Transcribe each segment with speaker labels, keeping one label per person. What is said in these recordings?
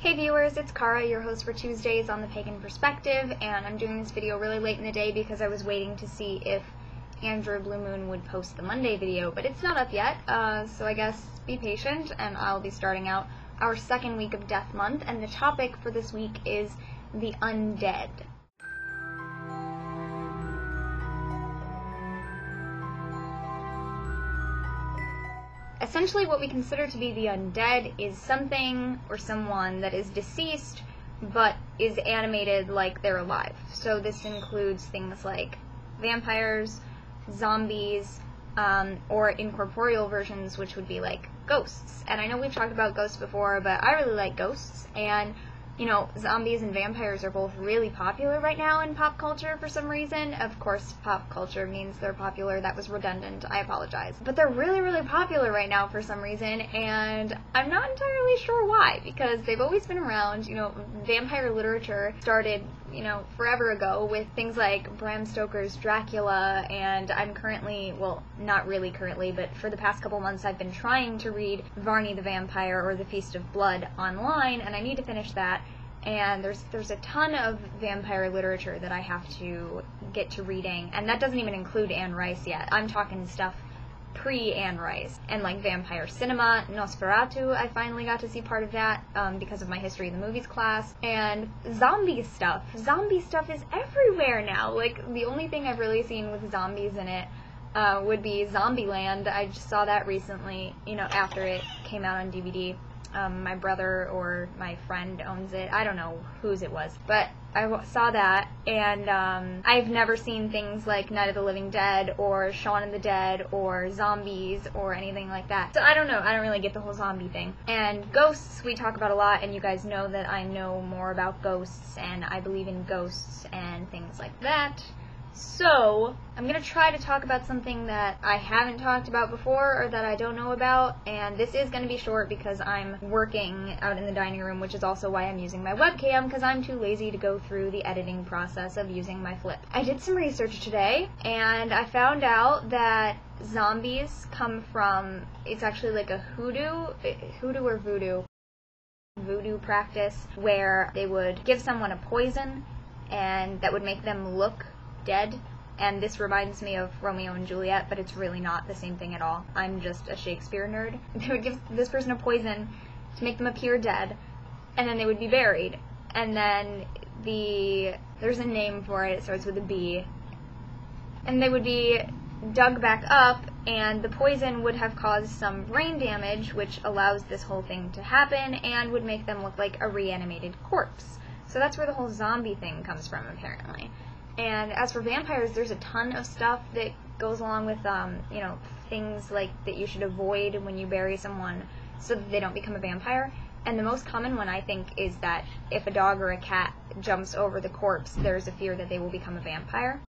Speaker 1: Hey viewers, it's Kara, your host for Tuesdays on the Pagan Perspective, and I'm doing this video really late in the day because I was waiting to see if Andrew Blue Moon would post the Monday video, but it's not up yet, so I guess be patient, and I'll be starting out our second week of Death Month, and the topic for this week is the undead. Essentially, what we consider to be the undead is something or someone that is deceased but is animated like they're alive. So this includes things like vampires, zombies, or incorporeal versions, which would be like ghosts. And I know we've talked about ghosts before, but I really like ghosts, and you know, zombies and vampires are both really popular right now in pop culture for some reason. Of course, pop culture means they're popular. That was redundant. I apologize. But they're really, really popular right now for some reason, and I'm not entirely sure why, because they've always been around. You know, vampire literature started, you know, forever ago with things like Bram Stoker's Dracula, and I'm currently, well, not really currently, but for the past couple months I've been trying to read Varney the Vampire or The Feast of Blood online, and I need to finish that. And there's a ton of vampire literature that I have to get to reading, and that doesn't even include Anne Rice yet. I'm talking stuff pre-Anne Rice, and like vampire cinema, Nosferatu, I finally got to see part of that because of my history of the movies class, and zombie stuff. Zombie stuff is everywhere now. Like, the only thing I've really seen with zombies in it would be Zombieland. I just saw that recently, you know, after it came out on DVD. My brother or my friend owns it. I don't know whose it was, but I saw that, and I've never seen things like Night of the Living Dead or Shaun of the Dead or zombies or anything like that. So I don't know. I don't really get the whole zombie thing. And ghosts we talk about a lot, and you guys know that I know more about ghosts, and I believe in ghosts and things like that. So, I'm going to try to talk about something that I haven't talked about before or that I don't know about, and this is going to be short because I'm working out in the dining room, which is also why I'm using my webcam, because I'm too lazy to go through the editing process of using my flip. I did some research today, and I found out that zombies come from, it's actually like a hoodoo or voodoo practice, where they would give someone a poison, and that would make them look dead, and this reminds me of Romeo and Juliet, but it's really not the same thing at all. I'm just a Shakespeare nerd. They would give this person a poison to make them appear dead, and then they would be buried, and then there's a name for it, it starts with a B, and they would be dug back up, and the poison would have caused some brain damage, which allows this whole thing to happen, and would make them look like a reanimated corpse. So that's where the whole zombie thing comes from, apparently. And as for vampires, there's a ton of stuff that goes along with, you know, things like that you should avoid when you bury someone so that they don't become a vampire. And the most common one, I think, is that if a dog or a cat jumps over the corpse, there's a fear that they will become a vampire.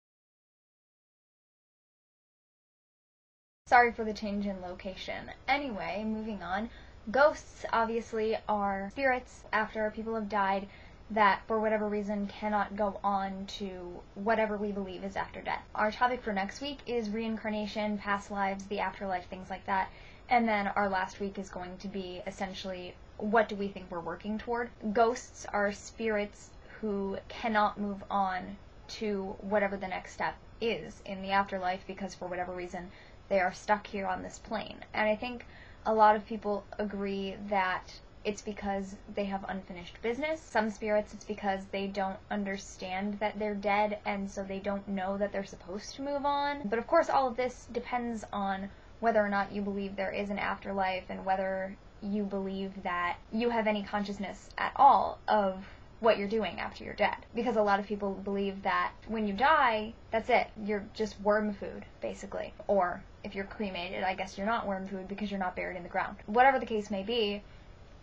Speaker 1: Sorry for the change in location. Anyway, moving on. Ghosts, obviously, are spirits after people have died that, for whatever reason, cannot go on to whatever we believe is after death. Our topic for next week is reincarnation, past lives, the afterlife, things like that. And then our last week is going to be essentially, what do we think we're working toward? Ghosts are spirits who cannot move on to whatever the next step is in the afterlife because, for whatever reason, they are stuck here on this plane. And I think a lot of people agree that it's because they have unfinished business. Some spirits, it's because they don't understand that they're dead, and so they don't know that they're supposed to move on. But of course, all of this depends on whether or not you believe there is an afterlife, and whether you believe that you have any consciousness at all of what you're doing after you're dead. Because a lot of people believe that when you die, that's it. You're just worm food, basically. Or if you're cremated, I guess you're not worm food because you're not buried in the ground. Whatever the case may be,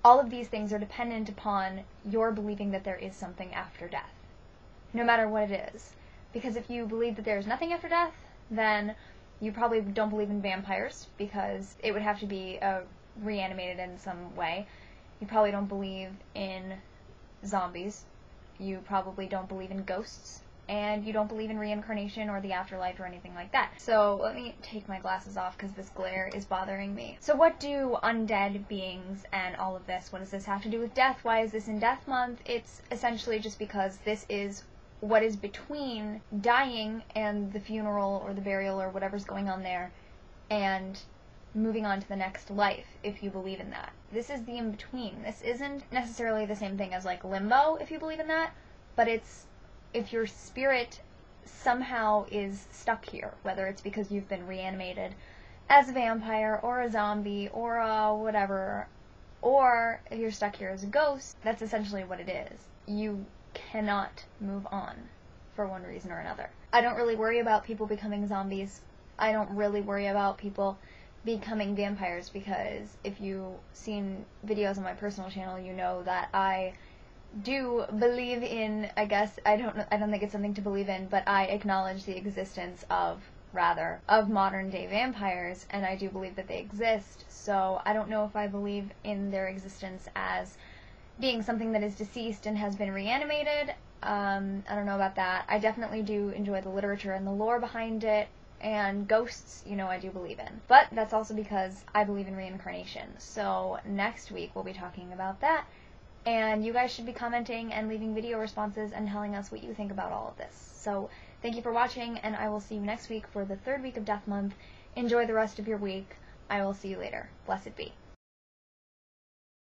Speaker 1: all of these things are dependent upon your believing that there is something after death, no matter what it is. Because if you believe that there is nothing after death, then you probably don't believe in vampires, because it would have to be reanimated in some way. You probably don't believe in zombies. You probably don't believe in ghosts. and you don't believe in reincarnation or the afterlife or anything like that. So let me take my glasses off because this glare is bothering me. So what do undead beings and all of this, what does this have to do with death? Why is this in Death Month? It's essentially just because this is what is between dying and the funeral or the burial or whatever's going on there, and moving on to the next life, if you believe in that. This is the in-between. This isn't necessarily the same thing as like limbo, if you believe in that, but it's if your spirit somehow is stuck here, whether it's because you've been reanimated as a vampire or a zombie or a whatever, or if you're stuck here as a ghost, that's essentially what it is. You cannot move on for one reason or another. I don't really worry about people becoming zombies. I don't really worry about people becoming vampires, because if you've seen videos on my personal channel, you know that I do believe in, I guess, I don't think it's something to believe in, but I acknowledge the existence of modern day vampires, and I do believe that they exist. So I don't know if I believe in their existence as being something that is deceased and has been reanimated. I don't know about that. I definitely do enjoy the literature and the lore behind it, and ghosts, you know, I do believe in. But that's also because I believe in reincarnation. So next week we'll be talking about that, and you guys should be commenting and leaving video responses and telling us what you think about all of this. So thank you for watching, and I will see you next week for the 3rd week of Death Month. Enjoy the rest of your week. I will see you later. Blessed be.